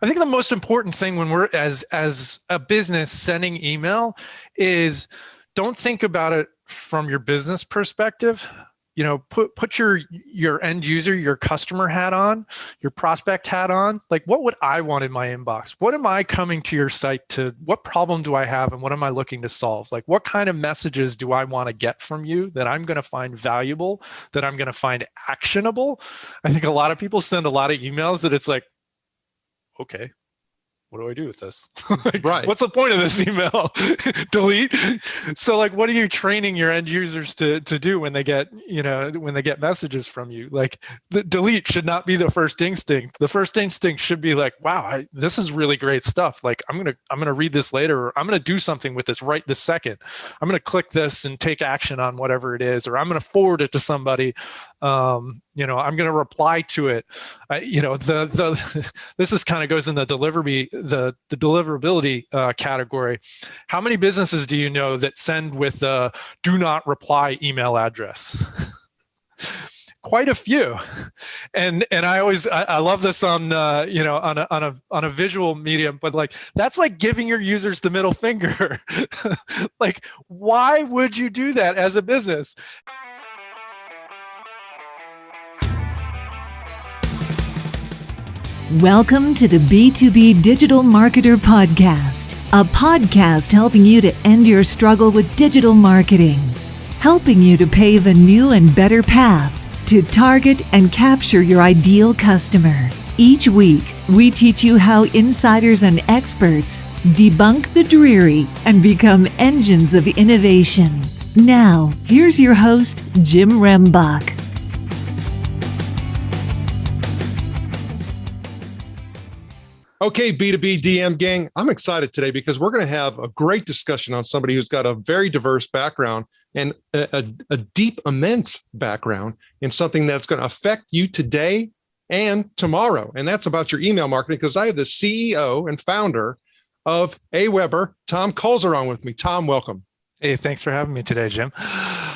I think the most important thing when we're as a business sending email is don't think about it from your business perspective. Put your end user, your customer hat on, your prospect hat on. Like, what would I want in my inbox? What am I coming to your site to? What problem do I have, and what am I looking to solve? Like, what kind of messages do I want to get from you that I'm going to find valuable, that I'm going to find actionable? I think a lot of people send a lot of emails that it's like, okay, what do I do with this? Like, Right. what's the point of this email? Delete. So like, what are you training your end users to do when they get, when they get messages from you? Like, the delete should not be the first instinct. The first instinct should be like, wow, this is really great stuff. Like, I'm gonna read this later, or I'm gonna do something with this right this second. I'm gonna click this and take action on whatever it is, or I'm gonna forward it to somebody. I'm going to reply to it. This is kind of goes in the deliverability category. How many businesses do you know that send with the do not reply email address? Quite a few, and I love this on on a visual medium, but like that's like giving your users the middle finger. Like, why would you do that as a business? Welcome to the B2B Digital Marketer Podcast, a podcast helping you to end your struggle with digital marketing, helping you to pave a new and better path to target and capture your ideal customer. Each week, we teach you how insiders and experts debunk the dreary and become engines of innovation. Now, here's your host, Jim Rembach. Okay, B2B DM gang, I'm excited today because we're going to have a great discussion on somebody who's got a very diverse background and a deep, immense background in something that's going to affect you today and tomorrow. And that's about your email marketing, because I have the CEO and founder of AWeber, Tom Kulzer, on with me. Tom, welcome. Hey, thanks for having me today, Jim.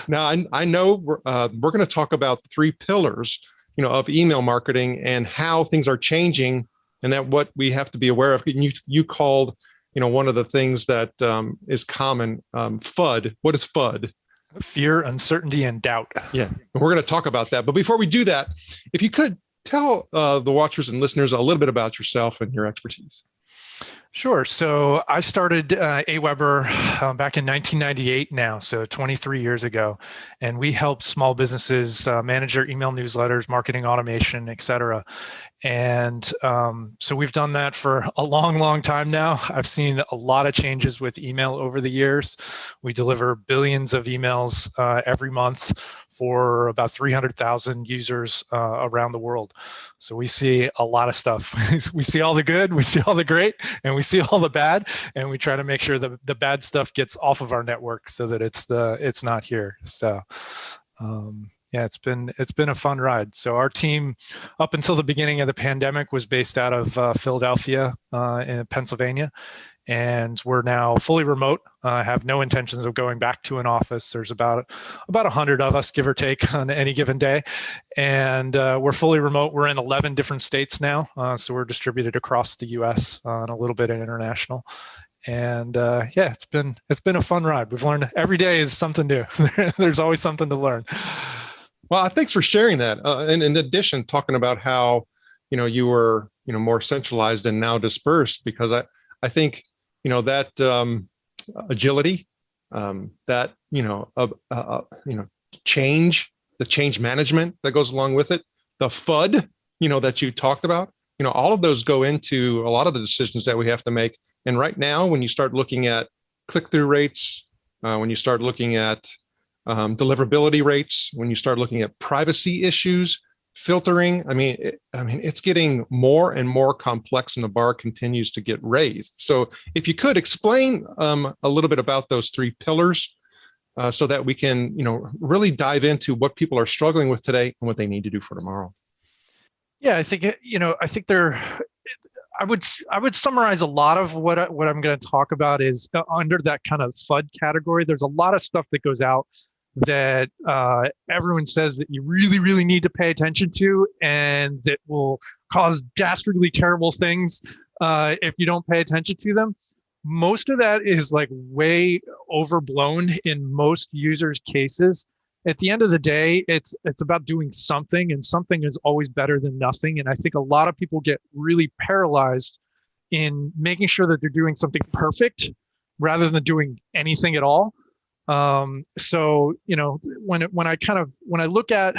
Now, I know we're going to talk about the three pillars, of email marketing and how things are changing, and that what we have to be aware of. And you called, one of the things that is common, FUD. What is FUD? Fear, uncertainty, and doubt. Yeah, and we're going to talk about that. But before we do that, if you could tell the watchers and listeners a little bit about yourself and your expertise. Sure. So I started AWeber back in 1998 now, so 23 years ago. And we help small businesses manage their email newsletters, marketing automation, et cetera. And so we've done that for a long, long time now. I've seen a lot of changes with email over the years. We deliver billions of emails every month for about 300,000 users around the world. So we see a lot of stuff. We see all the good, we see all the great, and we see all the bad, and we try to make sure the bad stuff gets off of our network so that it's not here. So yeah, it's been a fun ride. So our team, up until the beginning of the pandemic, was based out of Philadelphia in Pennsylvania. And we're now fully remote. Have no intentions of going back to an office. There's about 100 of us, give or take, on any given day. And we're fully remote. We're in 11 different states now. So we're distributed across the US and a little bit international. And yeah, it's been a fun ride. We've learned every day is something new. There's always something to learn. Well, thanks for sharing that. And in addition, talking about how, you were, more centralized and now dispersed, because I think, that agility, that, change, the change management that goes along with it, the FUD, that you talked about, all of those go into a lot of the decisions that we have to make. And right now, when you start looking at click-through rates, when you start looking at deliverability rates, when you start looking at privacy issues, filtering, it's getting more and more complex, and the bar continues to get raised. So if you could explain a little bit about those three pillars so that we can, really dive into what people are struggling with today and what they need to do for tomorrow. Yeah, I think, I would summarize a lot of what I'm going to talk about is under that kind of FUD category. There's a lot of stuff that goes out that everyone says that you really, really need to pay attention to, and that will cause dastardly terrible things if you don't pay attention to them. Most of that is like way overblown in most users' cases. At the end of the day, it's about doing something, and something is always better than nothing. And I think a lot of people get really paralyzed in making sure that they're doing something perfect rather than doing anything at all. So, when I look at,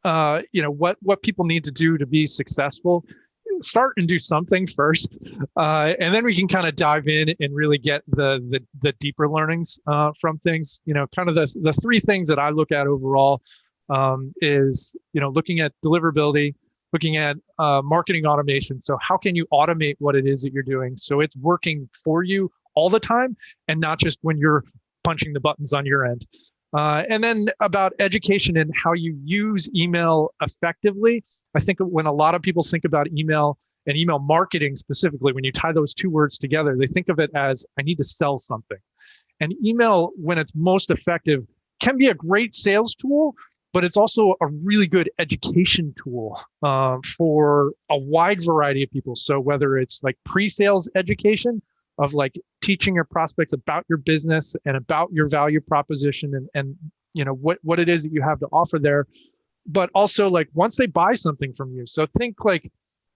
what people need to do to be successful, start and do something first. And then we can kind of dive in and really get the deeper learnings, from things. Kind of the three things that I look at overall, is, looking at deliverability, looking at marketing automation. So how can you automate what it is that you're doing so it's working for you all the time and not just when you're punching the buttons on your end. And then about education and how you use email effectively. I think when a lot of people think about email and email marketing specifically, when you tie those two words together, they think of it as, I need to sell something. And email, when it's most effective, can be a great sales tool, but it's also a really good education tool for a wide variety of people. So whether it's like pre-sales education of like teaching your prospects about your business and about your value proposition and what it is that you have to offer there, but also like once they buy something from you. So think like,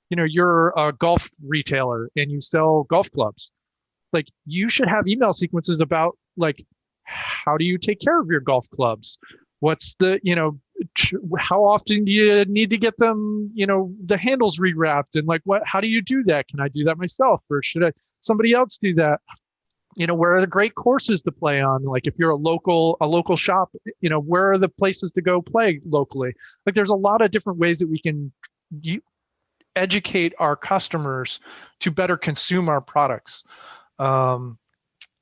you're a golf retailer and you sell golf clubs. Like you should have email sequences about like, how do you take care of your golf clubs? What's the, how often do you need to get them, the handles rewrapped, and like, how do you do that? Can I do that myself, or should somebody else do that? Where are the great courses to play on? Like if you're a local shop, where are the places to go play locally? Like there's a lot of different ways that we can educate our customers to better consume our products.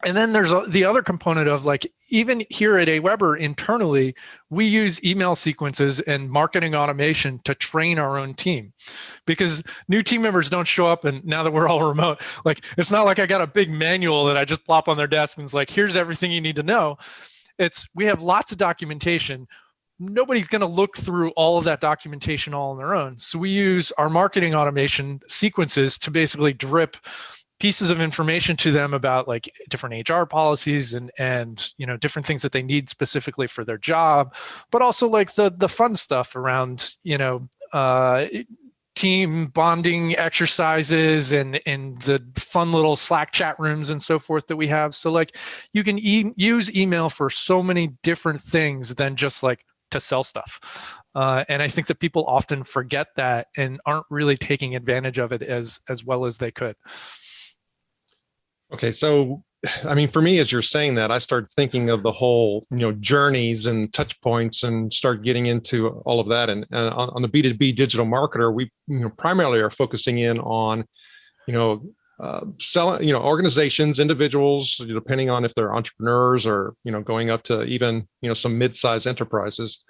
And then there's the other component of like, even here at AWeber internally, we use email sequences and marketing automation to train our own team, because new team members don't show up. And now that we're all remote, like, it's not like I got a big manual that I just plop on their desk and it's like, here's everything you need to know. We have lots of documentation. Nobody's going to look through all of that documentation all on their own. So we use our marketing automation sequences to basically drip pieces of information to them about like different HR policies and different things that they need specifically for their job, but also like the fun stuff around team bonding exercises and the fun little Slack chat rooms and so forth that we have. So like you can use email for so many different things than just like to sell stuff. And I think that people often forget that and aren't really taking advantage of it as well as they could. Okay, so I mean, for me, as you're saying that, I start thinking of the whole, journeys and touch points, and start getting into all of that. And on the B2B digital marketer, we primarily are focusing in on, selling, organizations, individuals, depending on if they're entrepreneurs or going up to even some mid-sized enterprises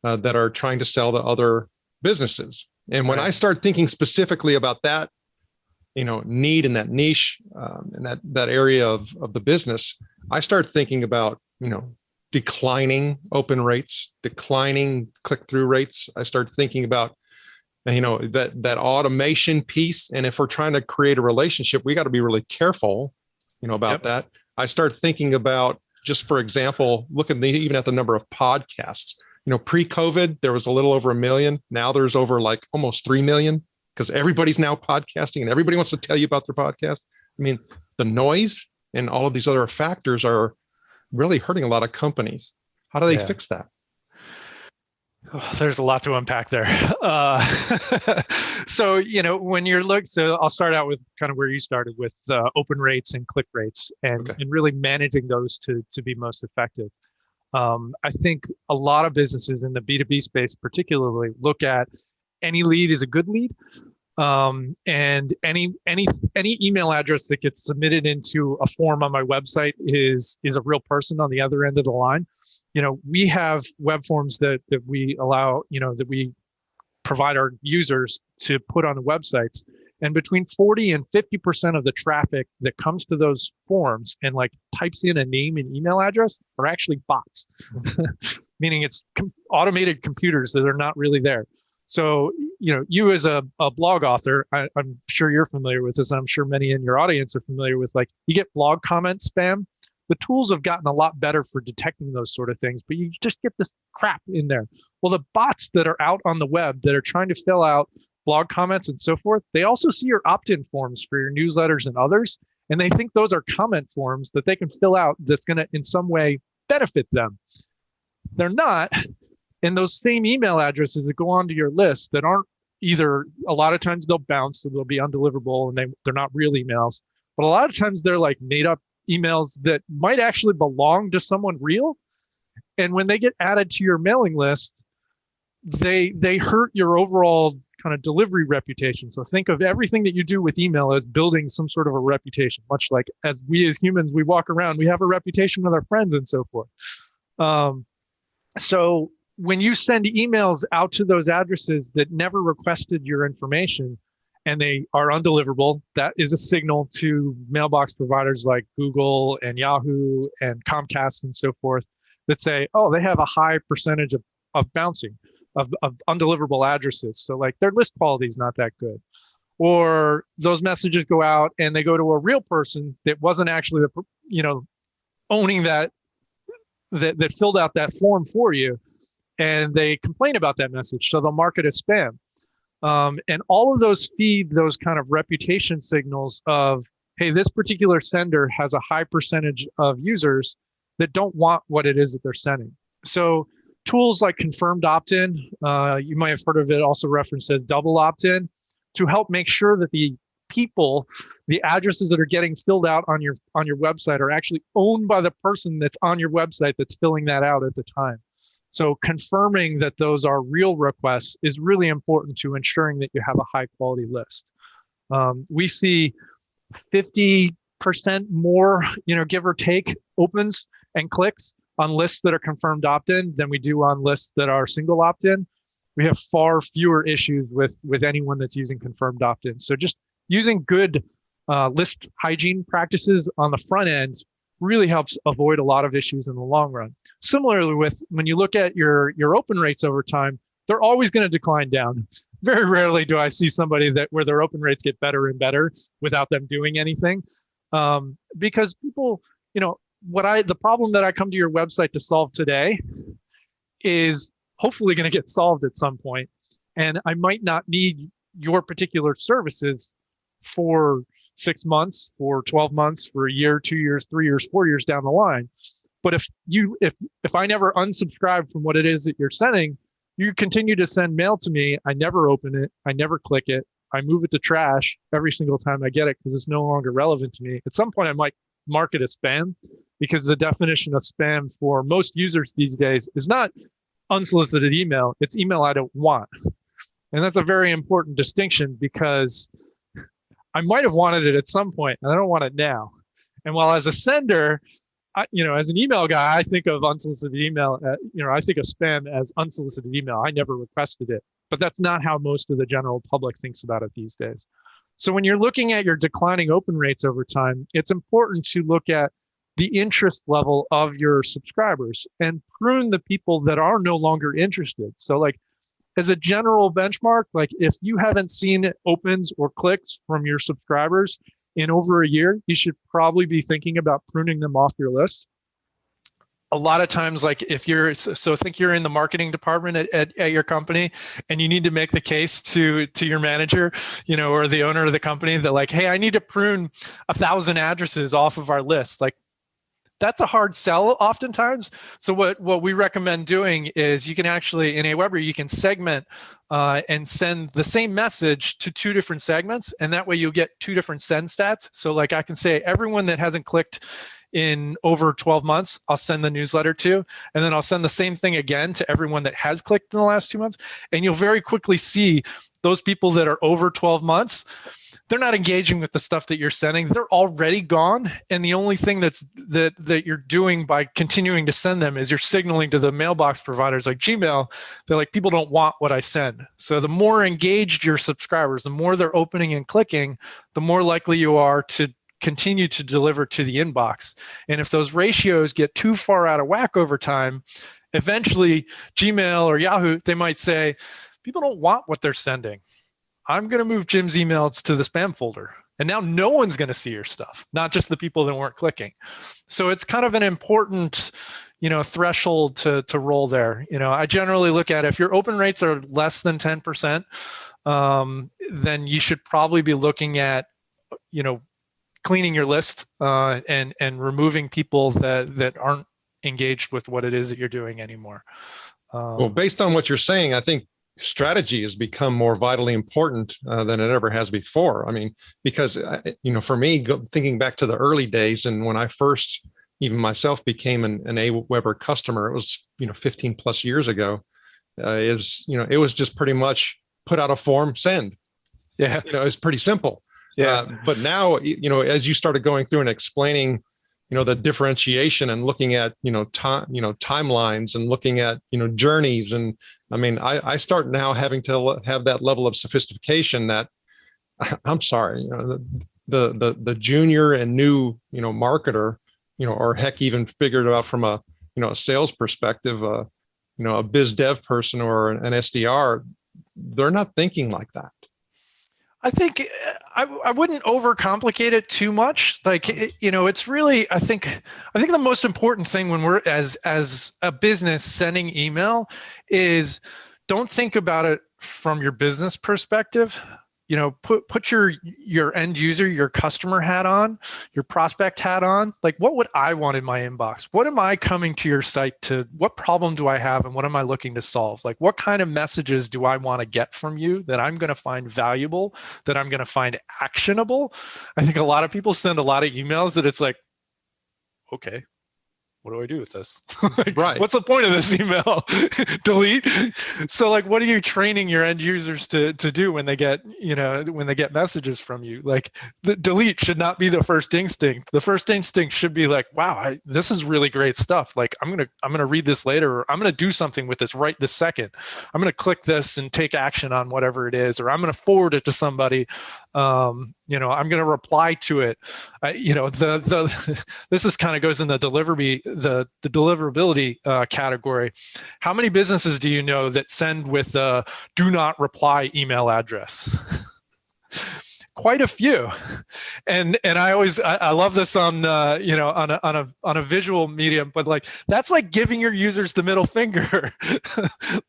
that are trying to sell to other businesses. And when I start thinking specifically about that, need in that niche, and that area of the business, I start thinking about, declining open rates, declining click-through rates. I start thinking about, that automation piece. And if we're trying to create a relationship, we got to be really careful, about that. I start thinking about, just for example, even at the number of podcasts. Pre-COVID, there was a little over 1 million. Now there's over like almost 3 million. Because everybody's now podcasting and everybody wants to tell you about their podcast. I mean, the noise and all of these other factors are really hurting a lot of companies. How do they fix that? Oh, there's a lot to unpack there. So, so I'll start out with kind of where you started with open rates and click rates and really managing those to be most effective. I think a lot of businesses in the B2B space particularly look at any lead is a good lead. And any email address that gets submitted into a form on my website is a real person on the other end of the line. We have web forms that we allow, that we provide our users to put on the websites. And between 40 and 50% of the traffic that comes to those forms and like types in a name and email address are actually bots, meaning it's automated computers that are not really there. So, you as a blog author, I'm sure you're familiar with this. I'm sure many in your audience are familiar with, like, you get blog comment spam. The tools have gotten a lot better for detecting those sort of things, but you just get this crap in there. Well, the bots that are out on the web that are trying to fill out blog comments and so forth, they also see your opt-in forms for your newsletters and others, and they think those are comment forms that they can fill out that's going to in some way benefit them. They're not. And those same email addresses that go onto your list that aren't either, a lot of times they'll bounce, so they'll be undeliverable, and they're not real emails. But a lot of times they're like made up emails that might actually belong to someone real. And when they get added to your mailing list, they hurt your overall kind of delivery reputation. So think of everything that you do with email as building some sort of a reputation, much like as we as humans, we walk around, we have a reputation with our friends and so forth. So when you send emails out to those addresses that never requested your information and they are undeliverable, that is a signal to mailbox providers like Google and Yahoo and Comcast and so forth that say, oh, they have a high percentage of bouncing, of undeliverable addresses. So like their list quality is not that good. Or those messages go out and they go to a real person that wasn't actually owning that filled out that form for you, and they complain about that message, so they'll mark it as spam. And all of those feed those kind of reputation signals of, hey, this particular sender has a high percentage of users that don't want what it is that they're sending. So tools like confirmed opt-in, you might have heard of it also referenced as double opt-in, to help make sure that the addresses that are getting filled out on your website are actually owned by the person that's on your website that's filling that out at the time. So confirming that those are real requests is really important to ensuring that you have a high quality list. We see 50% more, give or take, opens and clicks on lists that are confirmed opt-in than we do on lists that are single opt-in. We have far fewer issues with anyone that's using confirmed opt-in. So just using good list hygiene practices on the front end really helps avoid a lot of issues in the long run. Similarly, when you look at your open rates over time, they're always going to decline down. Very rarely do I see somebody where their open rates get better and better without them doing anything. Because people, the problem that I come to your website to solve today is hopefully going to get solved at some point. And I might not need your particular services for 6 months, for 12 months, for a year, 2 years, 3 years, 4 years down the line. But if I never unsubscribe from what it is that you're sending, you continue to send mail to me. I never open it. I never click it. I move it to trash every single time I get it because it's no longer relevant to me. At some point, I might mark it as spam, because the definition of spam for most users these days is not unsolicited email. It's email I don't want. And that's a very important distinction, because I might have wanted it at some point and I don't want it now. And while as a sender, as an email guy, I think of unsolicited email, I think of spam as unsolicited email. I never requested it, but that's not how most of the general public thinks about it these days. So when you're looking at your declining open rates over time, it's important to look at the interest level of your subscribers and prune the people that are no longer interested. So like, as a general benchmark, like if you haven't seen opens or clicks from your subscribers in over a year, you should probably be thinking about pruning them off your list. A lot of times, like think you're in the marketing department at your company and you need to make the case to your manager, or the owner of the company that like, hey, I need to prune 1,000 addresses off of our list. Like, that's a hard sell oftentimes. So what we recommend doing is you can actually, in Aweber, you can segment and send the same message to 2 different segments. And that way you'll get 2 different send stats. So like I can say, everyone that hasn't clicked in over 12 months, I'll send the newsletter to, and then I'll send the same thing again to everyone that has clicked in the last 2 months. And you'll very quickly see those people that are over 12 months, they're not engaging with the stuff that you're sending. They're already gone. And the only thing that you're doing by continuing to send them is you're signaling to the mailbox providers like Gmail, they're like, people don't want what I send. So the more engaged your subscribers, the more they're opening and clicking, the more likely you are to continue to deliver to the inbox. And if those ratios get too far out of whack over time, eventually Gmail or Yahoo, they might say, people don't want what they're sending. I'm going to move Jim's emails to the spam folder. And now no one's going to see your stuff, not just the people that weren't clicking. So it's kind of an important, threshold to roll there. I generally look at, if your open rates are less than 10%, then you should probably be looking at, cleaning your list and removing people that aren't engaged with what it is that you're doing anymore. Well, based on what you're saying, I think strategy has become more vitally important than it ever has before. I mean, because, for me, thinking back to the early days and when I first, even myself, became an AWeber customer, it was, 15 plus years ago, it was just pretty much put out a form, send. Yeah. It's pretty simple. Yeah. But now, as you started going through and explaining, the differentiation and looking at, timelines and looking at, journeys. And I mean, I start now having to have that level of sophistication that I'm sorry, the junior and new, marketer, or heck, even figured it out from a sales perspective, a biz dev person or an SDR, they're not thinking like that. I think I wouldn't overcomplicate it too much. Like, it's really, I think the most important thing when we're as a business sending email is, don't think about it from your business perspective. Put your end user, your customer hat on, your prospect hat on. Like, what would I want in my inbox? What am I coming to your site to? What problem do I have, and what am I looking to solve? Like, what kind of messages do I want to get from you that I'm going to find valuable, that I'm going to find actionable? I think a lot of people send a lot of emails that it's like, okay, what do I do with this? Like, right. What's the point of this email? Delete. So like, what are you training your end users to do when they get, messages from you? Like, the delete should not be the first instinct. The first instinct should be like, wow, this is really great stuff. Like, I'm going to read this later, or I'm going to do something with this right this second. I'm going to click this and take action on whatever it is, or I'm going to forward it to somebody. I'm going to reply to it. This is kind of goes in the deliverability category. How many businesses do you know that send with a do not reply email address? Quite a few. And I love this on a visual medium, but like, that's like giving your users the middle finger.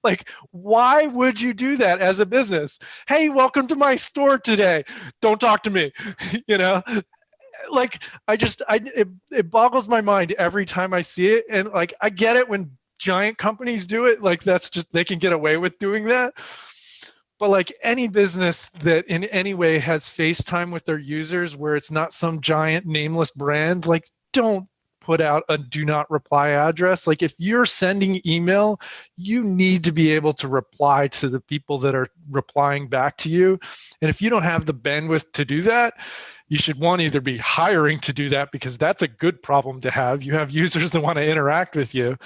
Like, why would you do that as a business? Hey, welcome to my store today. Don't talk to me. Like, it boggles my mind every time I see it. And like, I get it when giant companies do it. Like, that's just, they can get away with doing that. But like, any business that in any way has FaceTime with their users where it's not some giant nameless brand, like, don't put out a do not reply address. Like, if you're sending email, you need to be able to reply to the people that are replying back to you. And if you don't have the bandwidth to do that, you should, one, either be hiring to do that, because that's a good problem to have. You have users that want to interact with you.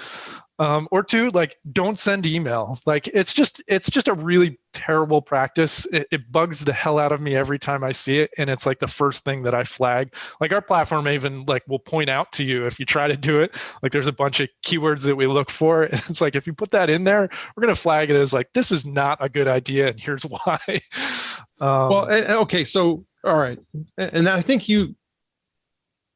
Or two, like, don't send email. Like, it's just a really terrible practice. It bugs the hell out of me every time I see it. And it's like the first thing that I flag. Like, our platform even like will point out to you if you try to do it. Like, there's a bunch of keywords that we look for. And it's like, if you put that in there, we're going to flag it as like, this is not a good idea, and here's why. Okay. So, all right. And I think you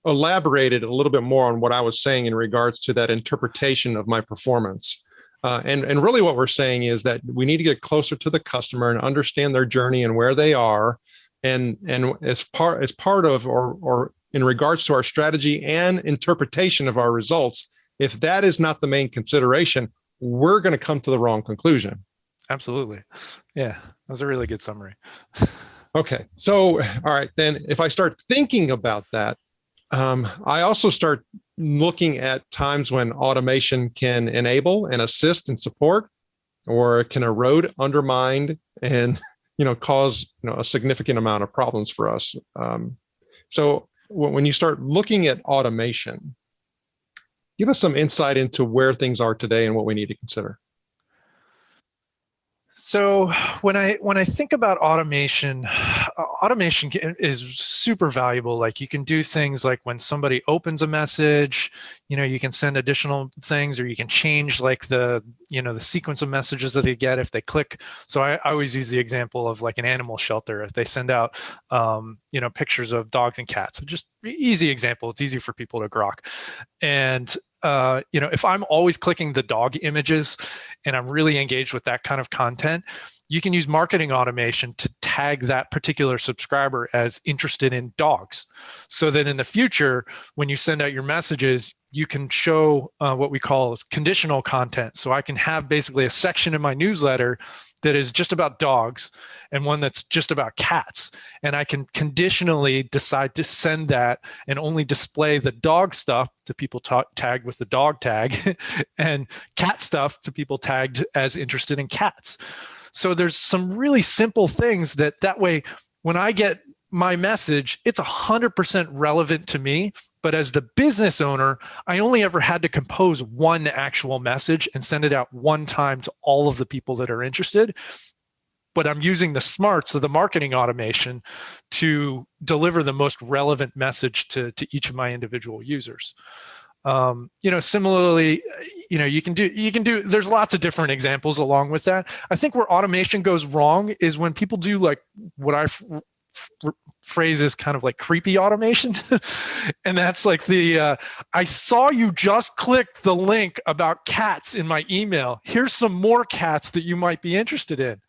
elaborated a little bit more on what I was saying in regards to that interpretation of my performance. And really what we're saying is that we need to get closer to the customer and understand their journey and where they are. And as part of, or in regards to our strategy and interpretation of our results, if that is not the main consideration, we're going to come to the wrong conclusion. Absolutely. Yeah. That was a really good summary. Okay. So, all right, then if I start thinking about that, I also start looking at times when automation can enable and assist and support, or it can erode, undermine, and cause a significant amount of problems for us. So when you start looking at automation, give us some insight into where things are today and what we need to consider. So when I think about automation, automation is super valuable. Like you can do things like when somebody opens a message, you can send additional things, or you can change like the sequence of messages that they get if they click. So I always use the example of like an animal shelter. If they send out, pictures of dogs and cats, just easy example. It's easy for people to grok. And if I'm always clicking the dog images and I'm really engaged with that kind of content, you can use marketing automation to tag that particular subscriber as interested in dogs. So that in the future, when you send out your messages, you can show what we call conditional content. So I can have basically a section in my newsletter that is just about dogs and one that's just about cats. And I can conditionally decide to send that and only display the dog stuff to people tagged with the dog tag and cat stuff to people tagged as interested in cats. So there's some really simple things that way when I get my message, it's 100% relevant to me. But as the business owner, I only ever had to compose one actual message and send it out one time to all of the people that are interested. But I'm using the smarts of the marketing automation to deliver the most relevant message to each of my individual users. Similarly, you can do, there's lots of different examples along with that. I think where automation goes wrong is when people do like what I phrase is kind of like creepy automation. And that's like I saw you just click the link about cats in my email. Here's some more cats that you might be interested in.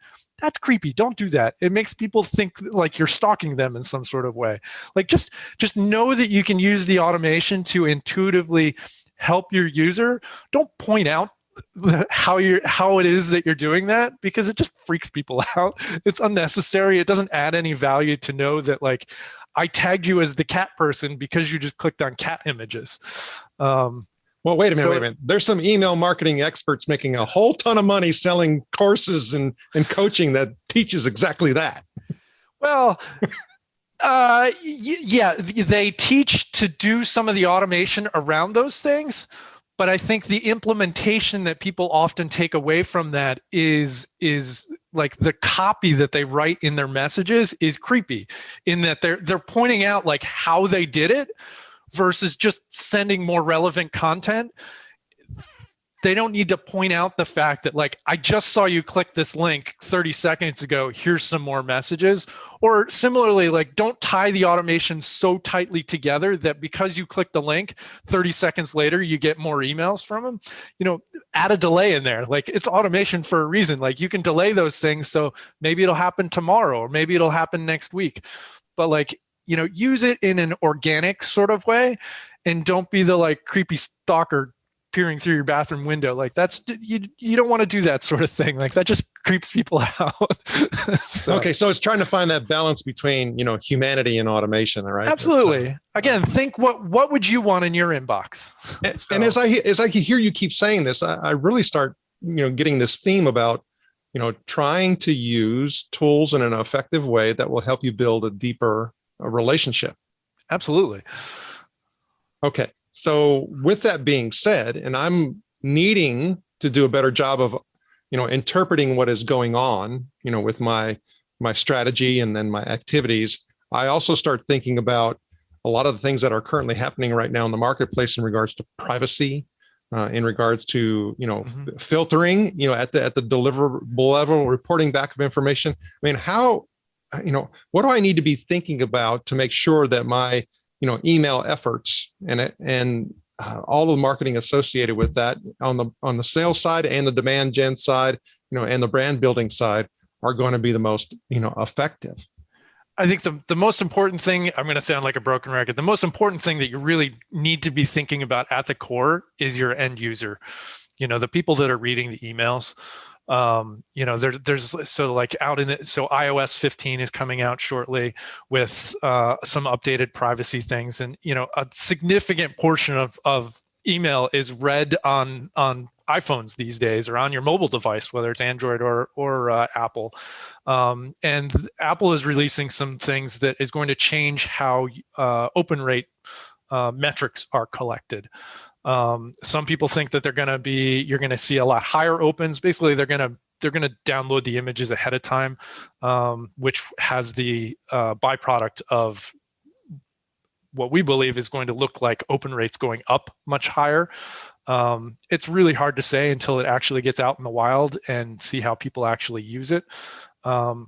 That's creepy. Don't do that. It makes people think like you're stalking them in some sort of way. Like just know that you can use the automation to intuitively help your user. Don't point out how it is that you're doing that, because it just freaks people out. It's unnecessary. It doesn't add any value to know that like I tagged you as the cat person because you just clicked on cat images. Well, wait a minute. There's some email marketing experts making a whole ton of money selling courses and coaching that teaches exactly that. Well, yeah, they teach to do some of the automation around those things. But I think the implementation that people often take away from that is like the copy that they write in their messages is creepy, in that they're pointing out like how they did it versus just sending more relevant content. They don't need to point out the fact that like, I just saw you click this link 30 seconds ago. Here's some more messages. Or similarly, like don't tie the automation so tightly together that because you click the link 30 seconds later, you get more emails from them. Add a delay in there. Like it's automation for a reason. Like you can delay those things. So maybe it'll happen tomorrow or maybe it'll happen next week. But like, use it in an organic sort of way and don't be the like creepy stalker peering through your bathroom window. Like that's, you don't want to do that sort of thing. Like that just creeps people out. Okay. So it's trying to find that balance between, humanity and automation. All right. Absolutely. Again, think what would you want in your inbox? And as I hear you keep saying this, I really start, getting this theme about, trying to use tools in an effective way that will help you build a deeper relationship. Absolutely. Okay. So with that being said, and I'm needing to do a better job of, interpreting what is going on, with my strategy and then my activities, I also start thinking about a lot of the things that are currently happening right now in the marketplace in regards to privacy, in regards to, filtering, at the deliverable level, reporting back of information. I mean, how, what do I need to be thinking about to make sure that my email efforts and all the marketing associated with that on the sales side and the demand gen side, and the brand building side are going to be the most, effective? I think the most important thing, I'm going to sound like a broken record, the most important thing that you really need to be thinking about at the core is your end user, the people that are reading the emails. There's so like out in it. So iOS 15 is coming out shortly with some updated privacy things, and a significant portion of email is read on iPhones these days or on your mobile device, whether it's Android or Apple. And Apple is releasing some things that is going to change how open rate metrics are collected. Some people think that you're going to see a lot higher opens. Basically, they're going to download the images ahead of time, which has the byproduct of what we believe is going to look like open rates going up much higher. It's really hard to say until it actually gets out in the wild and see how people actually use it. But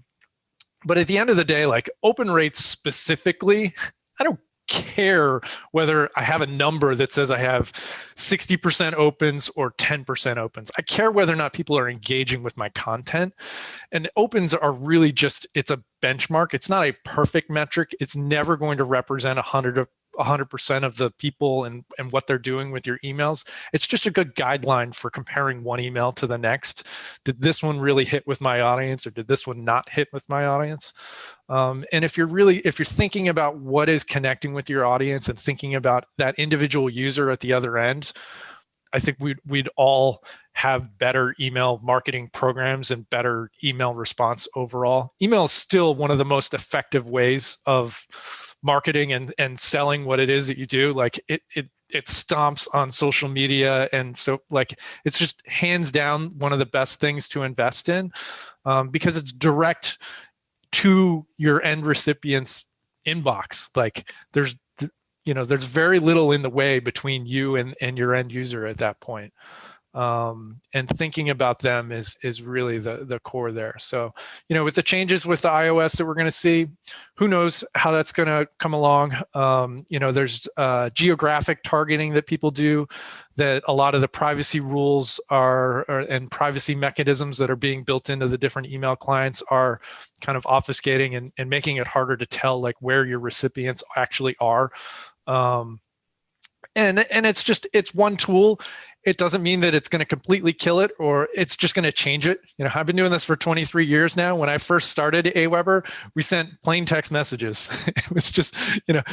at the end of the day, like open rates specifically, I don't care whether I have a number that says I have 60% opens or 10% opens. I care whether or not people are engaging with my content. And opens are really just, it's a benchmark. It's not a perfect metric. It's never going to represent 100% of the people and what they're doing with your emails. It's just a good guideline for comparing one email to the next. Did this one really hit with my audience, or did this one not hit with my audience? And if you're thinking about what is connecting with your audience and thinking about that individual user at the other end, I think we'd all have better email marketing programs and better email response overall. Email is still one of the most effective ways of marketing and selling what it is that you do. Like it stomps on social media, and so like it's just hands down one of the best things to invest in, because it's direct to your end recipient's inbox. Like there's very little in the way between you and your end user at that point. And thinking about them is really the core there. So, with the changes with the iOS that we're going to see, who knows how that's going to come along. There's geographic targeting that people do, that a lot of the privacy rules and privacy mechanisms that are being built into the different email clients are kind of obfuscating and making it harder to tell like where your recipients actually are. And it's one tool. It doesn't mean that it's going to completely kill it, or it's just going to change it. I've been doing this for 23 years now. When I first started Aweber, we sent plain text messages. It was just,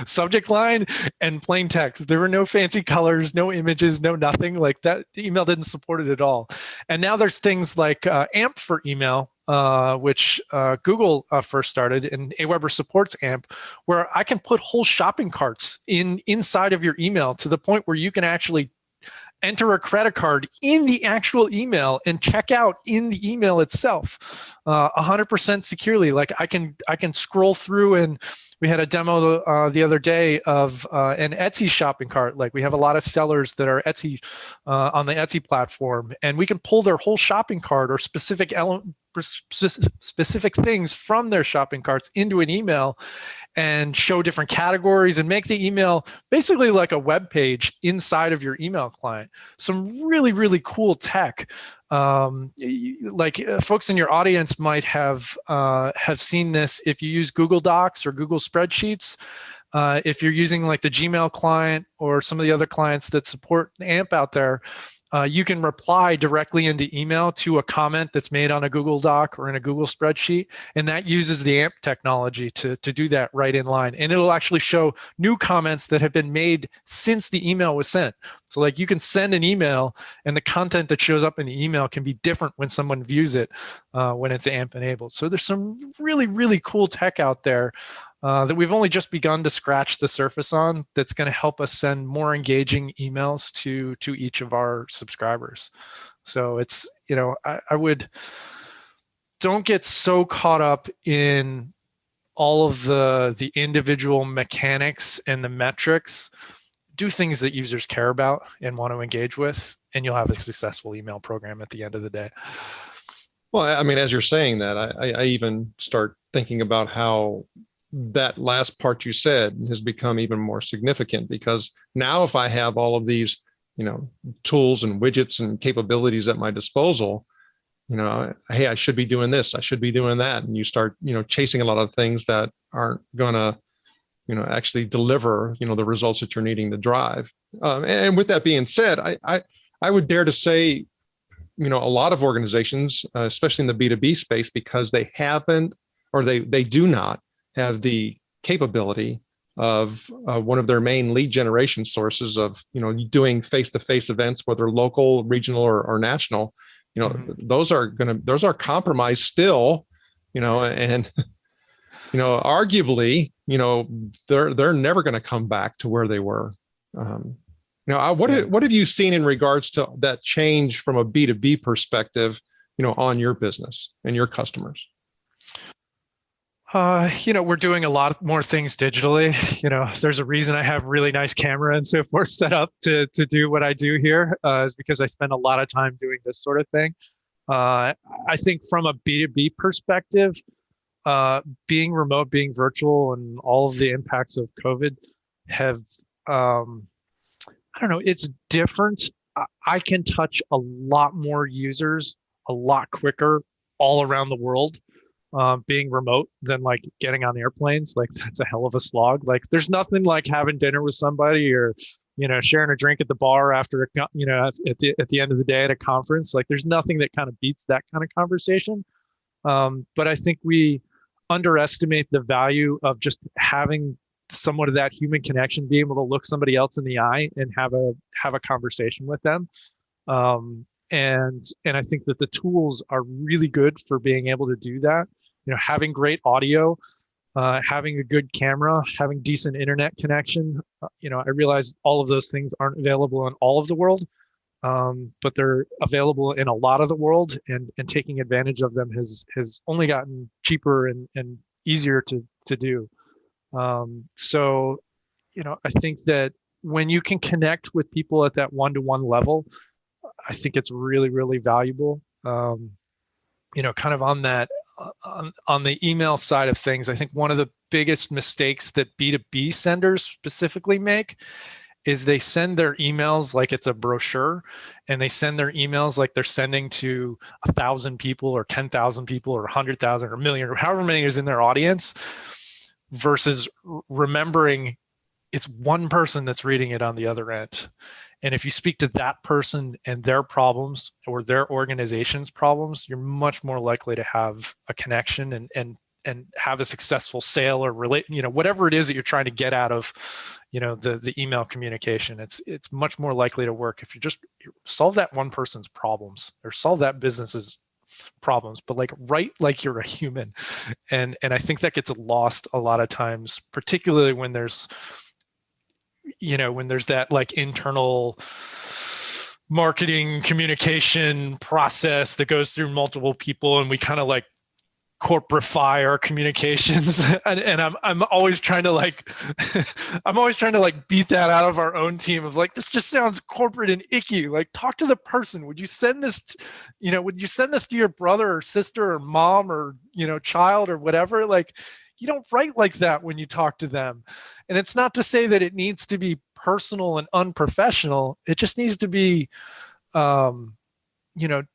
subject line and plain text. There were no fancy colors, no images, no nothing like that. Email didn't support it at all. And now there's things like AMP for email, which Google first started, and Aweber supports AMP, where I can put whole shopping carts inside of your email to the point where you can actually enter a credit card in the actual email and check out in the email itself, 100% securely. Like I can scroll through, and we had a demo the other day of an Etsy shopping cart. Like we have a lot of sellers that are Etsy on the Etsy platform, and we can pull their whole shopping cart or specific things from their shopping carts into an email and show different categories and make the email basically like a web page inside of your email client. Some really, really cool tech. Folks in your audience might have seen this if you use Google Docs or Google Spreadsheets. If you're using like the Gmail client or some of the other clients that support AMP out there, you can reply directly into email to a comment that's made on a Google Doc or in a Google spreadsheet. And that uses the AMP technology to do that right in line. And it'll actually show new comments that have been made since the email was sent. So like you can send an email, and the content that shows up in the email can be different when someone views it when it's AMP enabled. So there's some really, really cool tech out there that we've only just begun to scratch the surface on, that's going to help us send more engaging emails to each of our subscribers. So it's, I would, don't get so caught up in all of the individual mechanics and the metrics. Do things that users care about and want to engage with, and you'll have a successful email program at the end of the day. Well, I mean, as you're saying that, I even start thinking about how that last part you said has become even more significant, because now if I have all of these, tools and widgets and capabilities at my disposal, hey, I should be doing this, I should be doing that. And you start, chasing a lot of things that aren't going to, actually deliver, the results that you're needing to drive. And with that being said, I would dare to say, a lot of organizations, especially in the B2B space, because they haven't, or they do not have the capability of one of their main lead generation sources of, doing face-to-face events, whether local, regional, or national. Those are compromised still, and arguably, they're never going to come back to where they were. What have you seen in regards to that change from a B2B perspective, on your business and your customers? We're doing a lot more things digitally. There's a reason I have really nice camera and so forth set up to do what I do here, is because I spend a lot of time doing this sort of thing. I think from a B2B perspective, being remote, being virtual, and all of the impacts of COVID have, I don't know, it's different. I can touch a lot more users a lot quicker all around the world, being remote, than like getting on airplanes. Like, that's a hell of a slog. Like, there's nothing like having dinner with somebody, or sharing a drink at the bar after at the end of the day at a conference. Like, there's nothing that kind of beats that kind of conversation. But I think we underestimate the value of just having somewhat of that human connection, being able to look somebody else in the eye and have a conversation with them. And I think that the tools are really good for being able to do that. Having great audio, having a good camera, having decent internet connection. I realize all of those things aren't available in all of the world, but they're available in a lot of the world, and taking advantage of them has only gotten cheaper and easier to do. So, I think that when you can connect with people at that one-to-one level, I think it's really, really valuable. Kind of on that, on the email side of things, I think one of the biggest mistakes that B2B senders specifically make is they send their emails like it's a brochure, and they send their emails like they're sending to 1,000 people or 10,000 people or 100,000 or a million or however many is in their audience, versus remembering it's one person that's reading it on the other end. And if you speak to that person and their problems or their organization's problems, you're much more likely to have a connection and have a successful sale or whatever it is that you're trying to get out of, the email communication. It's much more likely to work if you just solve that one person's problems or solve that business's problems, but write like you're a human. And I think that gets lost a lot of times, particularly when there's that like internal marketing communication process that goes through multiple people, and we kind of like corporify our communications. and I'm always trying to beat that out of our own team of like, this just sounds corporate and icky. Like, talk to the person. Would you send this to your brother or sister or mom or child or whatever? Like, you don't write like that when you talk to them. And it's not to say that it needs to be personal and unprofessional. It just needs to be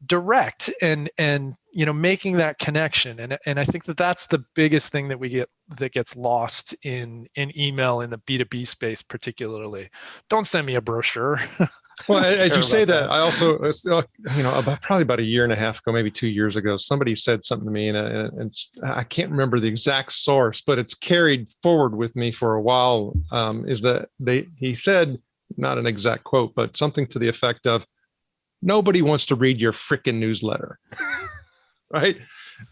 direct and making that connection. And I think that that's the biggest thing that gets lost in email in the B2B space, particularly. Don't send me a brochure. Well, as you say that, I also, probably about a year and a half ago, maybe 2 years ago, somebody said something to me, and I can't remember the exact source, but it's carried forward with me for a while. He said, not an exact quote, but something to the effect of, nobody wants to read your frickin' newsletter. Right.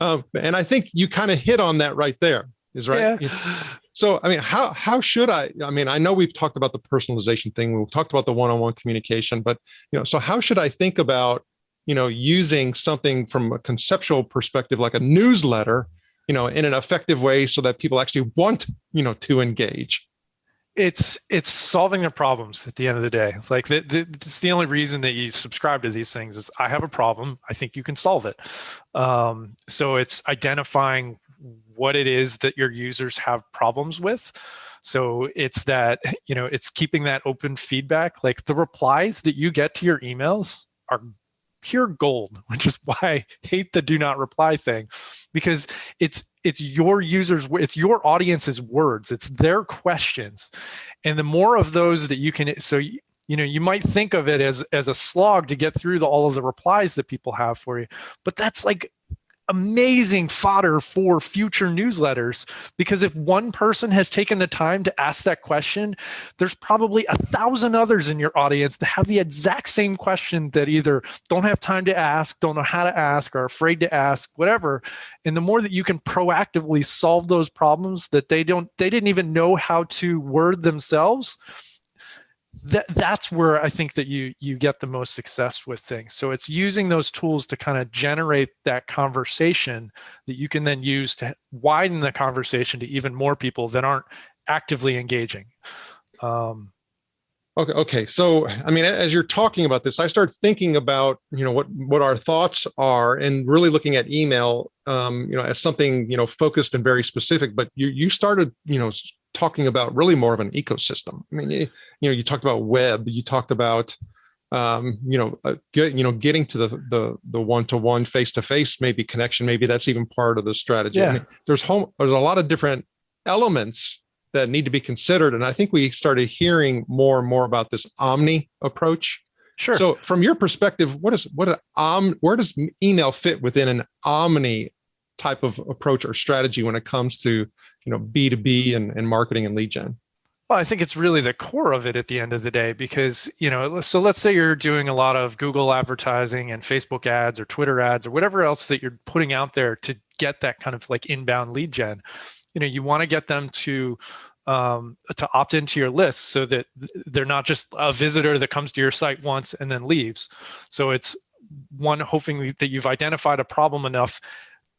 And I think you kind of hit on that right there, is right. Yeah. So, how should I know we've talked about the personalization thing. We've talked about the one-on-one communication, but, so how should I think about, using something from a conceptual perspective, like a newsletter, in an effective way so that people actually want, to engage? It's solving their problems at the end of the day. Like, it's the only reason that you subscribe to these things is, I have a problem, I think you can solve it. So it's identifying what it is that your users have problems with. So it's that, it's keeping that open feedback. Like, the replies that you get to your emails are pure gold, which is why I hate the do not reply thing, because it's your users, it's your audience's words, it's their questions. And the more of those that you can, so you might think of it as a slog to get through all of the replies that people have for you, but that's like amazing fodder for future newsletters, because if one person has taken the time to ask that question, there's probably 1,000 others in your audience that have the exact same question that either don't have time to ask, don't know how to ask, are afraid to ask, whatever. And the more that you can proactively solve those problems that they didn't even know how to word themselves, that's where I think that you get the most success with things. So it's using those tools to kind of generate that conversation that you can then use to widen the conversation to even more people that aren't actively engaging. Okay. So, I mean, as you're talking about this, I start thinking about, what our thoughts are, and really looking at email, as something, focused and very specific. But you started, talking about really more of an ecosystem. I mean, you talked about web, you talked about, getting to the one-to-one, face-to-face, maybe connection, maybe that's even part of the strategy. Yeah. I mean, there's a lot of different elements that need to be considered. And I think we started hearing more and more about this omni approach. Sure. So from your perspective, where does email fit within an omni type of approach or strategy when it comes to, B2B and marketing and lead gen? Well, I think it's really the core of it at the end of the day, because, so let's say you're doing a lot of Google advertising and Facebook ads or Twitter ads or whatever else that you're putting out there to get that kind of like inbound lead gen. You want to get them to opt into your list so that they're not just a visitor that comes to your site once and then leaves. So it's one, hoping that you've identified a problem enough,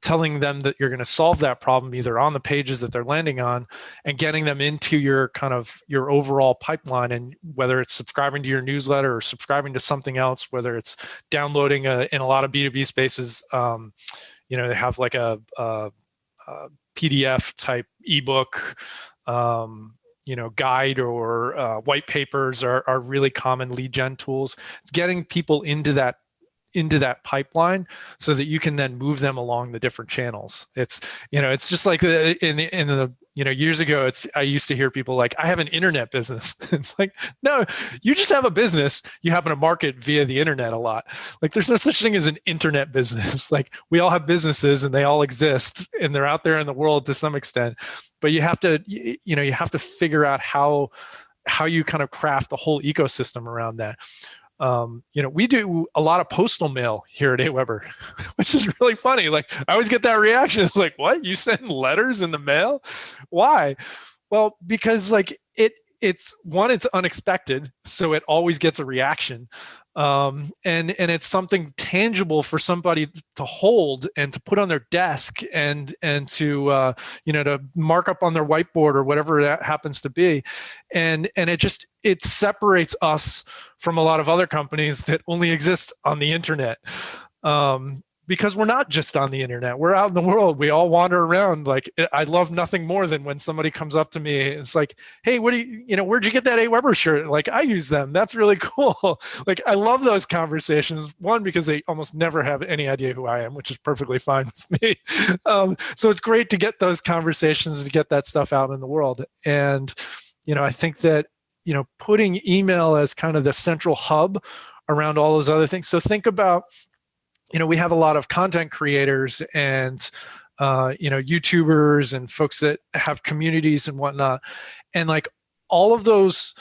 telling them that you're going to solve that problem either on the pages that they're landing on, and getting them into your your overall pipeline. And whether it's subscribing to your newsletter or subscribing to something else, whether it's downloading in a lot of B2B spaces, they have like a PDF type ebook, guide, or white papers are really common lead gen tools. It's getting people into that pipeline so that you can then move them along the different channels. It's just like in the years ago, I used to hear people like, I have an internet business. It's like, no, you just have a business. You happen to market via the internet a lot. Like, there's no such thing as an internet business. Like, we all have businesses and they all exist and they're out there in the world to some extent, but you have to figure out how you kind of craft the whole ecosystem around that. We do a lot of postal mail here at AWeber, which is really funny. Like, I always get that reaction. It's like, what? You send letters in the mail? Why? Well, because it's unexpected, so it always gets a reaction. And it's something tangible for somebody to hold and to put on their desk and to to mark up on their whiteboard or whatever that happens to be, and it separates us from a lot of other companies that only exist on the internet. Because we're not just on the internet, we're out in the world. We all wander around. Like, I love nothing more than when somebody comes up to me. It's like, hey, where'd you get that AWeber shirt? Like, I use them. That's really cool. Like, I love those conversations. One, because they almost never have any idea who I am, which is perfectly fine with me. So it's great to get those conversations, to get that stuff out in the world. And, I think that, putting email as kind of the central hub around all those other things. So think about, we have a lot of content creators and, YouTubers and folks that have communities and whatnot. And like all of those,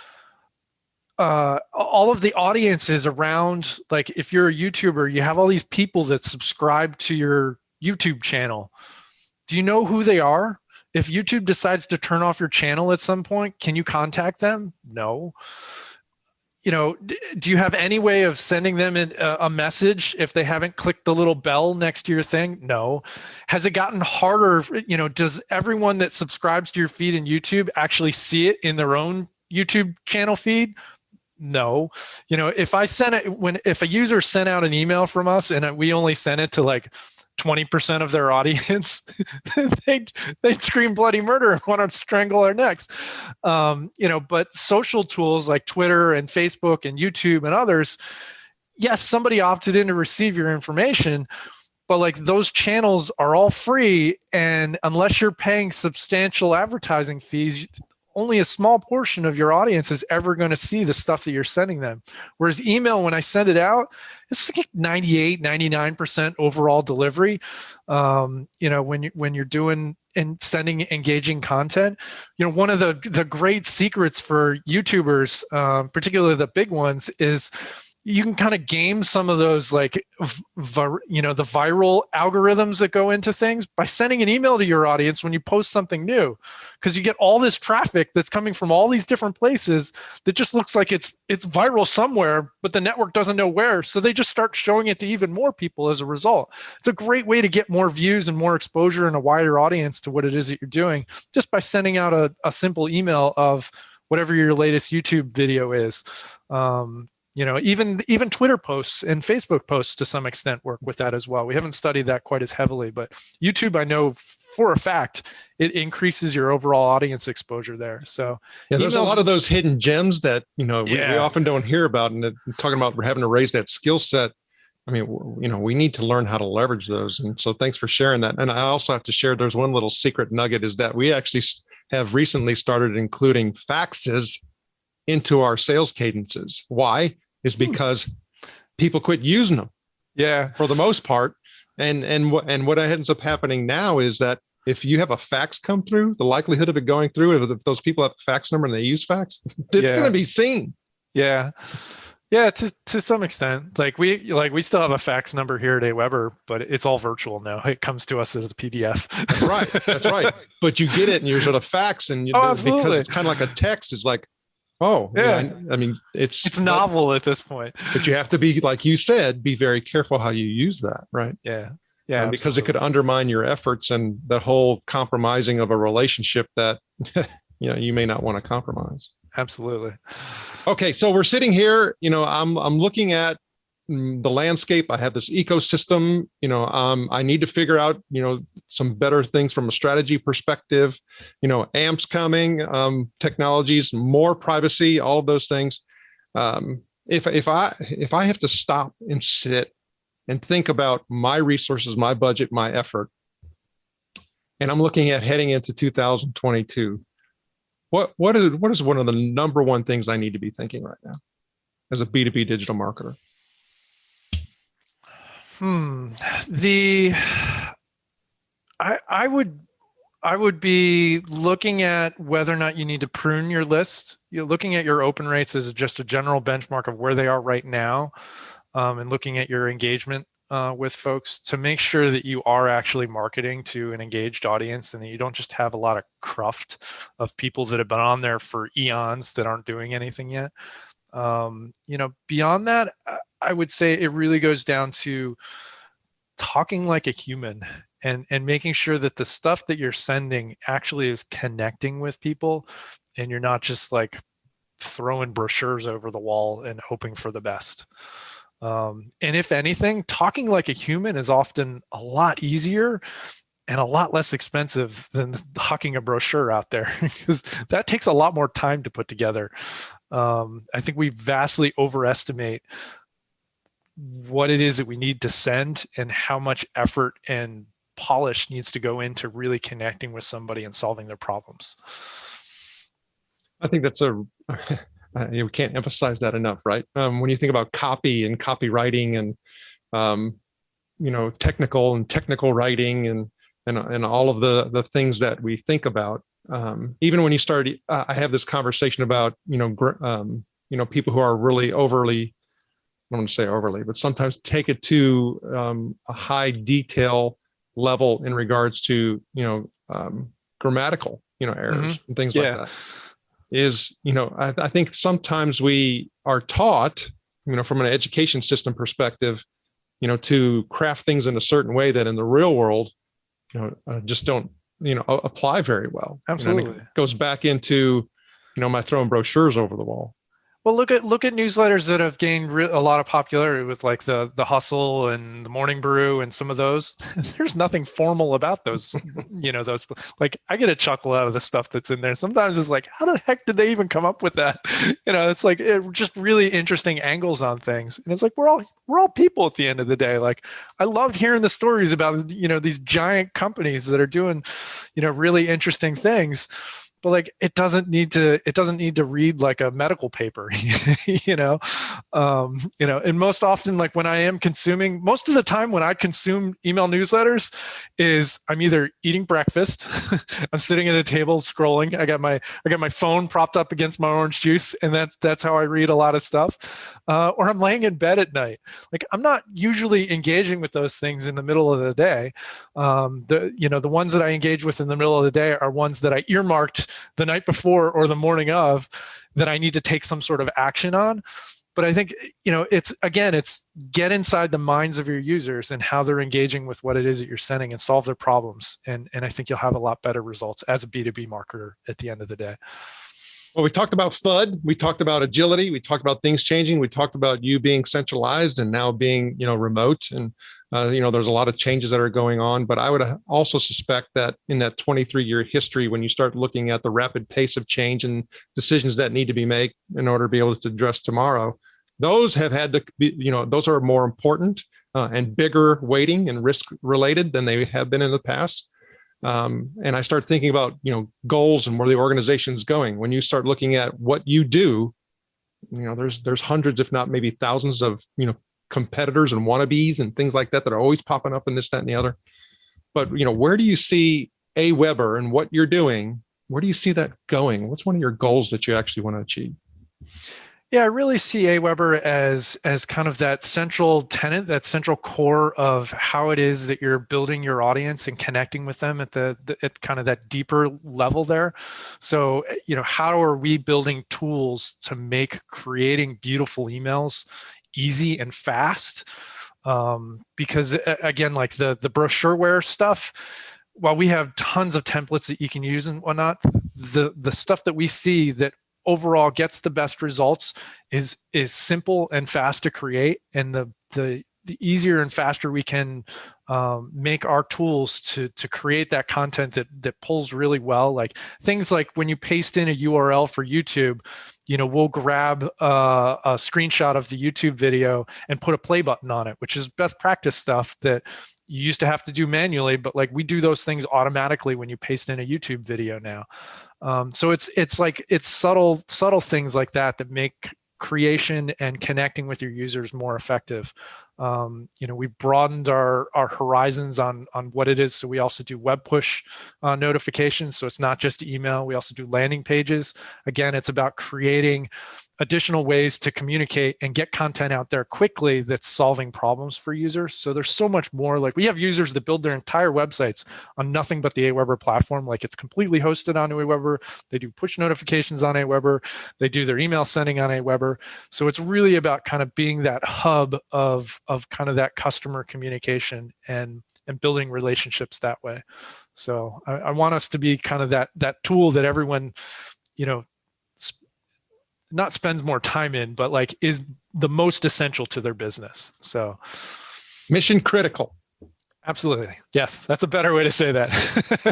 all of the audiences around, like if you're a YouTuber, you have all these people that subscribe to your YouTube channel. Do you know who they are? If YouTube decides to turn off your channel at some point, can you contact them? No. Do you have any way of sending them a message if they haven't clicked the little bell next to your thing? No. Has it gotten harder? Does everyone that subscribes to your feed in YouTube actually see it in their own YouTube channel feed? No. If a user sent out an email from us and we only sent it to like 20% of their audience, they'd scream bloody murder and want to strangle our necks. But social tools like Twitter and Facebook and YouTube and others, yes, somebody opted in to receive your information, but like those channels are all free. And unless you're paying substantial advertising fees, only a small portion of your audience is ever going to see the stuff that you're sending them. Whereas email, when I send it out, it's like 98, 99% overall delivery. When you're doing and sending engaging content, one of the great secrets for YouTubers, particularly the big ones, is you can kind of game some of those, like, the viral algorithms that go into things by sending an email to your audience when you post something new, because you get all this traffic that's coming from all these different places that just looks like it's viral somewhere, but the network doesn't know where. So they just start showing it to even more people as a result. It's a great way to get more views and more exposure and a wider audience to what it is that you're doing, just by sending out a simple email of whatever your latest YouTube video is. Even Twitter posts and Facebook posts to some extent work with that as well. We haven't studied that quite as heavily, but YouTube, I know for a fact, it increases your overall audience exposure there. So yeah, there's a lot of those hidden gems that, we often don't hear about. And talking about having to raise that skill set, I mean, we need to learn how to leverage those. And so thanks for sharing that. And I also have to share, there's one little secret nugget, is that we actually have recently started including faxes into our sales cadences. Why? Is because people quit using them. Yeah. For the most part. And what ends up happening now is that if you have a fax come through, the likelihood of it going through, if those people have a fax number and they use fax, it's going to be seen. Yeah. Yeah, to some extent. Like we still have a fax number here at AWeber, but it's all virtual now. It comes to us as a PDF. That's right. That's right. But you get it and you're sort of fax, and because it's kind of like a text, is like, oh, yeah. I mean, it's novel at this point. But you have to be, like you said, be very careful how you use that, right? Yeah. Yeah. Because it could undermine your efforts and the whole compromising of a relationship that you may not want to compromise. Absolutely. Okay, so we're sitting here. I'm looking at the landscape. I have this ecosystem. I need to figure out some better things from a strategy perspective. AMP's coming, technologies, more privacy, all of those things. If I have to stop and sit and think about my resources, my budget, my effort, and I'm looking at heading into 2022, what is one of the number one things I need to be thinking right now as a B2B digital marketer? I would be looking at whether or not you need to prune your list. You're looking at your open rates as just a general benchmark of where they are right now, and looking at your engagement with folks to make sure that you are actually marketing to an engaged audience, and that you don't just have a lot of cruft of people that have been on there for eons that aren't doing anything yet. Beyond that, I would say it really goes down to talking like a human and making sure that the stuff that you're sending actually is connecting with people, and you're not just like throwing brochures over the wall and hoping for the best. And if anything, talking like a human is often a lot easier and a lot less expensive than hucking a brochure out there, because that takes a lot more time to put together. I think we vastly overestimate what it is that we need to send and how much effort and polish needs to go into really connecting with somebody and solving their problems. I think that's we can't emphasize that enough, right? When you think about copy and copywriting and, technical writing and all of the things that we think about, even when you start, I have this conversation about, people who are really overly, I don't want to say overly, but sometimes take it to a high detail level in regards to, grammatical, errors and things like that. I think sometimes we are taught, from an education system perspective, to craft things in a certain way that in the real world, just don't, apply very well. Absolutely. It goes back into, my throwing brochures over the wall. Well, look at newsletters that have gained a lot of popularity with like the Hustle and the Morning Brew and some of those. There's nothing formal about those, those, like, I get a chuckle out of the stuff that's in there. Sometimes it's like, how the heck did they even come up with that? It's like just really interesting angles on things. And it's like, we're all people at the end of the day. Like, I love hearing the stories about, these giant companies that are doing, really interesting things. but like it doesn't need to read like a medical paper. And most often, like when I am consuming, most of the time when I consume email newsletters is I'm either eating breakfast, I'm sitting at a table scrolling, I got my phone propped up against my orange juice, and that's how I read a lot of stuff, or I'm laying in bed at night. Like I'm not usually engaging with those things in the middle of the day. The ones that I engage with in the middle of the day are ones that I earmarked the night before or the morning of that I need to take some sort of action on. But I think, it's get inside the minds of your users and how they're engaging with what it is that you're sending and solve their problems. And I think you'll have a lot better results as a B2B marketer at the end of the day. Well, we talked about FUD. We talked about agility. We talked about things changing. We talked about you being centralized and now being, remote. And, there's a lot of changes that are going on. But I would also suspect that in that 23-year history, when you start looking at the rapid pace of change and decisions that need to be made in order to be able to address tomorrow, those have had to be, those are more important and bigger weighting and risk related than they have been in the past. And I start thinking about, goals and where the organization's going. When you start looking at what you do, there's hundreds, if not maybe thousands of, competitors and wannabes and things like that are always popping up in this, that, and the other. But, where do you see AWeber and what you're doing? Where do you see that going? What's one of your goals that you actually want to achieve? Yeah, I really see AWeber as kind of that central tenet, that central core of how it is that you're building your audience and connecting with them at at kind of that deeper level there. So, how are we building tools to make creating beautiful emails easy and fast? Because again, like the brochureware stuff, while we have tons of templates that you can use and whatnot, the stuff that we see that overall gets the best results is simple and fast to create, and the easier and faster we can make our tools to create that content that pulls really well. Like things like when you paste in a URL for YouTube, we'll grab a screenshot of the YouTube video and put a play button on it, which is best practice stuff that you used to have to do manually, but like we do those things automatically when you paste in a YouTube video now. So it's subtle things like that make creation and connecting with your users more effective. We've broadened our horizons on what it is. So we also do web push notifications. So it's not just email. We also do landing pages. Again, it's about creating additional ways to communicate and get content out there quickly that's solving problems for users. So there's so much more. Like we have users that build their entire websites on nothing but the AWeber platform. Like it's completely hosted on AWeber. They do push notifications on AWeber. They do their email sending on AWeber. So it's really about kind of being that hub of kind of that customer communication and building relationships that way. So I want us to be kind of that tool that everyone, not spends more time in, but like is the most essential to their business. So mission critical. Absolutely. Yes. That's a better way to say that.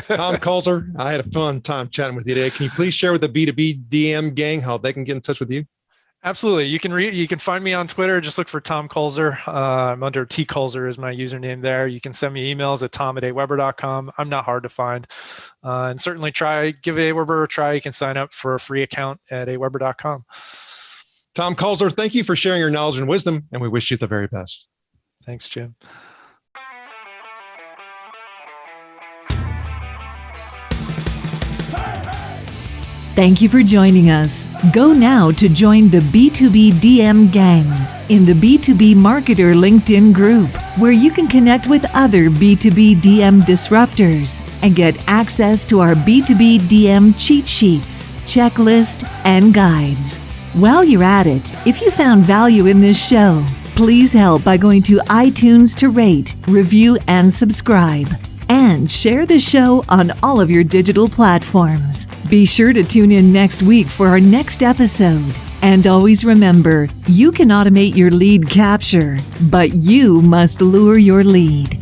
Tom Kulzer, I had a fun time chatting with you today. Can you please share with the B2B DM gang how they can get in touch with you? Absolutely. You can find me on Twitter. Just look for Tom Kulzer. I'm under T Kulzer is my username there. You can send me emails at tom@aweber.com. I'm not hard to find. And certainly give AWeber a try. You can sign up for a free account at aweber.com. Tom Kulzer, thank you for sharing your knowledge and wisdom, and we wish you the very best. Thanks, Jim. Thank you for joining us. Go now to join the B2B DM gang in the B2B Marketer LinkedIn group, where you can connect with other B2B DM disruptors and get access to our B2B DM cheat sheets, checklist, and guides. While you're at it, if you found value in this show, please help by going to iTunes to rate, review, and subscribe. And share the show on all of your digital platforms. Be sure to tune in next week for our next episode. And always remember, you can automate your lead capture, but you must lure your lead.